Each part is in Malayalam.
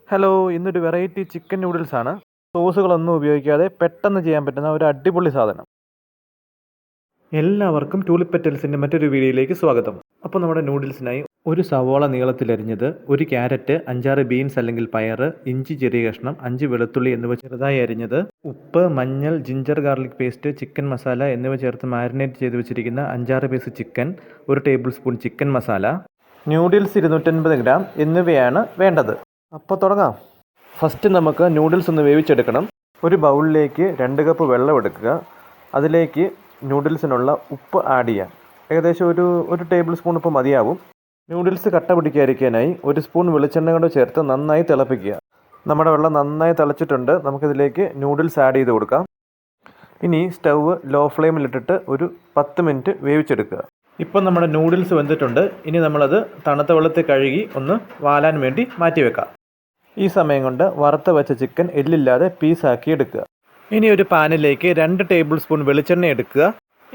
ഹലോ, ഇന്നൊരു വെറൈറ്റി ചിക്കൻ നൂഡിൽസ് ആണ്. സോസുകളൊന്നും ഉപയോഗിക്കാതെ പെട്ടെന്ന് ചെയ്യാൻ പറ്റുന്ന ഒരു അടിപൊളി സാധനം. എല്ലാവർക്കും ടൂളിപ്പെറ്റൽസിൻ്റെ മറ്റൊരു വീഡിയോയിലേക്ക് സ്വാഗതം. അപ്പോൾ നമ്മുടെ നൂഡിൽസിനായി ഒരു സവോള നീളത്തിലരിഞ്ഞത്, ഒരു ക്യാരറ്റ്, 5-6 ബീൻസ് അല്ലെങ്കിൽ പയർ, ഇഞ്ചി ചെറിയ കഷ്ണം, 5 വെളുത്തുള്ളി എന്നിവ ചെറുതായി അരിഞ്ഞത്, ഉപ്പ്, മഞ്ഞൾ, ginger garlic paste, chicken masala എന്നിവ ചേർത്ത് മാരിനേറ്റ് ചെയ്ത് വെച്ചിരിക്കുന്ന 5-6 piece chicken, 1 tablespoon chicken masala, noodles 250 gram എന്നിവയാണ് വേണ്ടത്. അപ്പോൾ തുടങ്ങാം. ഫസ്റ്റ് നമുക്ക് നൂഡിൽസ് ഒന്ന് വേവിച്ചെടുക്കണം. ഒരു ബൗളിലേക്ക് 2 കപ്പ് വെള്ളം എടുക്കുക. അതിലേക്ക് നൂഡിൽസിനുള്ള ഉപ്പ് ആഡ് ചെയ്യാം. ഏകദേശം ഒരു ടേബിൾ സ്പൂൺ ഉപ്പ് മതിയാവും. നൂഡിൽസ് കട്ട പിടിക്കാതിരിക്കാനായി 1 സ്പൂൺ വെളിച്ചെണ്ണ കൊണ്ട് ചേർത്ത് നന്നായി തിളപ്പിക്കുക. നമ്മുടെ വെള്ളം നന്നായി തിളച്ചിട്ടുണ്ട്. നമുക്കിതിലേക്ക് നൂഡിൽസ് ആഡ് ചെയ്ത് കൊടുക്കാം. ഇനി സ്റ്റൗവ് ലോ ഫ്ലെയിമിലിട്ടിട്ട് ഒരു 10 മിനിറ്റ് വേവിച്ചെടുക്കുക. ഇപ്പം നമ്മുടെ നൂഡിൽസ് വെന്തിട്ടുണ്ട്. ഇനി നമ്മളത് തണുത്ത വെള്ളത്തിൽ കഴുകി ഒന്ന് വാലാൻ വേണ്ടി മാറ്റി വെക്കാം. ഈ സമയം കൊണ്ട് വറുത്ത് വെച്ച ചിക്കൻ എല്ലില്ലാതെ പീസാക്കി എടുക്കുക. ഇനി ഒരു പാനിലേക്ക് 2 ടേബിൾ സ്പൂൺ വെളിച്ചെണ്ണ എടുക്കുക.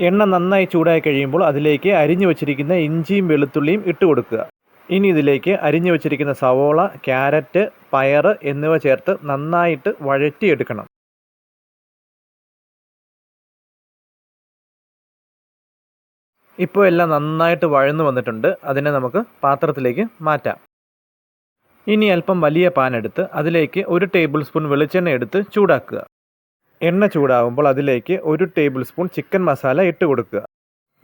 എണ്ണ നന്നായി ചൂടായി കഴിയുമ്പോൾ അതിലേക്ക് അരിഞ്ഞു വെച്ചിരിക്കുന്ന ഇഞ്ചിയും വെളുത്തുള്ളിയും ഇട്ട് കൊടുക്കുക. ഇനി ഇതിലേക്ക് അരിഞ്ഞു വെച്ചിരിക്കുന്ന സവോള, ക്യാരറ്റ്, പയർ എന്നിവ ചേർത്ത് നന്നായിട്ട് വഴറ്റിയെടുക്കണം. ഇപ്പോൾ എല്ലാം നന്നായിട്ട് വഴന്നു വന്നിട്ടുണ്ട്. അതിനെ നമുക്ക് പാത്രത്തിലേക്ക് മാറ്റാം. ഇനി അല്പം വലിയ പാൻ എടുത്ത് അതിലേക്ക് 1 ടേബിൾ സ്പൂൺ വെളിച്ചെണ്ണ എടുത്ത് ചൂടാക്കുക. എണ്ണ ചൂടാകുമ്പോൾ അതിലേക്ക് 1 ടേബിൾ സ്പൂൺ ചിക്കൻ മസാല ഇട്ട് കൊടുക്കുക.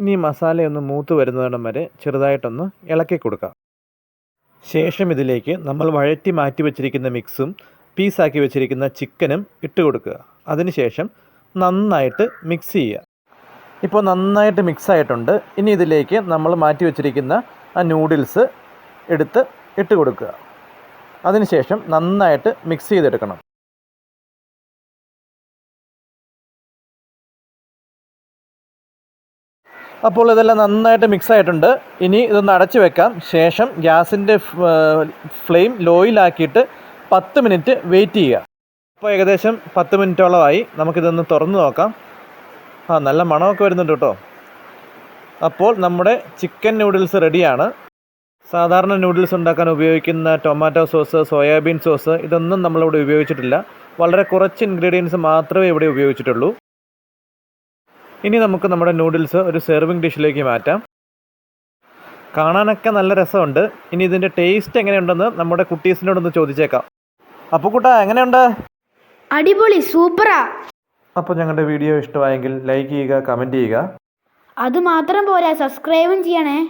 ഇനി മസാലയൊന്ന് മൂത്ത് വരുന്നിടം വരെ ചെറുതായിട്ടൊന്ന് ഇളക്കി കൊടുക്കാം. ശേഷം ഇതിലേക്ക് നമ്മൾ വഴറ്റി മാറ്റി വെച്ചിരിക്കുന്ന മിക്സും പീസാക്കി വെച്ചിരിക്കുന്ന ചിക്കനും ഇട്ട് കൊടുക്കുക. അതിനുശേഷം നന്നായിട്ട് മിക്സ് ചെയ്യുക. ഇപ്പോൾ നന്നായിട്ട് മിക്സ് ആയിട്ടുണ്ട്. ഇനി ഇതിലേക്ക് നമ്മൾ മാറ്റി വെച്ചിരിക്കുന്ന ആ നൂഡിൽസ് എടുത്ത് ഇട്ട് കൊടുക്കുക. അതിനുശേഷം നന്നായിട്ട് മിക്സ് ചെയ്തെടുക്കണം. അപ്പോൾ ഇതെല്ലാം നന്നായിട്ട് മിക്സ് ആയിട്ടുണ്ട്. ഇനി ഇതൊന്ന് അടച്ചു വെക്കാം. ശേഷം ഗ്യാസിൻ്റെ ഫ്ലെയിം ലോയിലാക്കിയിട്ട് 10 മിനിറ്റ് വെയിറ്റ് ചെയ്യുക. അപ്പോൾ ഏകദേശം 10 മിനിറ്റോളമായി. നമുക്കിതൊന്ന് തുറന്ന് നോക്കാം. നല്ല മണമൊക്കെ വരുന്നുണ്ട് കേട്ടോ. അപ്പോൾ നമ്മുടെ ചിക്കൻ നൂഡിൽസ് റെഡിയാണ്. സാധാരണ നൂഡിൽസ് ഉണ്ടാക്കാൻ ഉപയോഗിക്കുന്ന ടൊമാറ്റോ സോസ്, സോയാബീൻ സോസ് ഇതൊന്നും നമ്മളിവിടെ ഉപയോഗിച്ചിട്ടില്ല. വളരെ കുറച്ച് ഇൻഗ്രീഡിയൻസ് മാത്രമേ ഇവിടെ ഉപയോഗിച്ചിട്ടുള്ളൂ. ഇനി നമുക്ക് നമ്മുടെ നൂഡിൽസ് ഒരു സെർവിങ് ഡിഷിലേക്ക് മാറ്റാം. കാണാനൊക്കെ നല്ല രസമുണ്ട്. ഇനി ഇതിൻ്റെ ടേസ്റ്റ് എങ്ങനെയുണ്ടെന്ന് നമ്മുടെ കുട്ടീസിനോടൊന്ന് ചോദിച്ചേക്കാം. അപ്പോൾ കുട്ടാ, എങ്ങനെയുണ്ട്? അടിപൊളി, സൂപ്പറാ. അപ്പോൾ ഞങ്ങളുടെ വീഡിയോ ഇഷ്ടമായെങ്കിൽ ലൈക്ക് ചെയ്യുക, കമൻറ്റ് ചെയ്യുക. അത് മാത്രം പോരാ, സബ്സ്ക്രൈബും ചെയ്യണേ.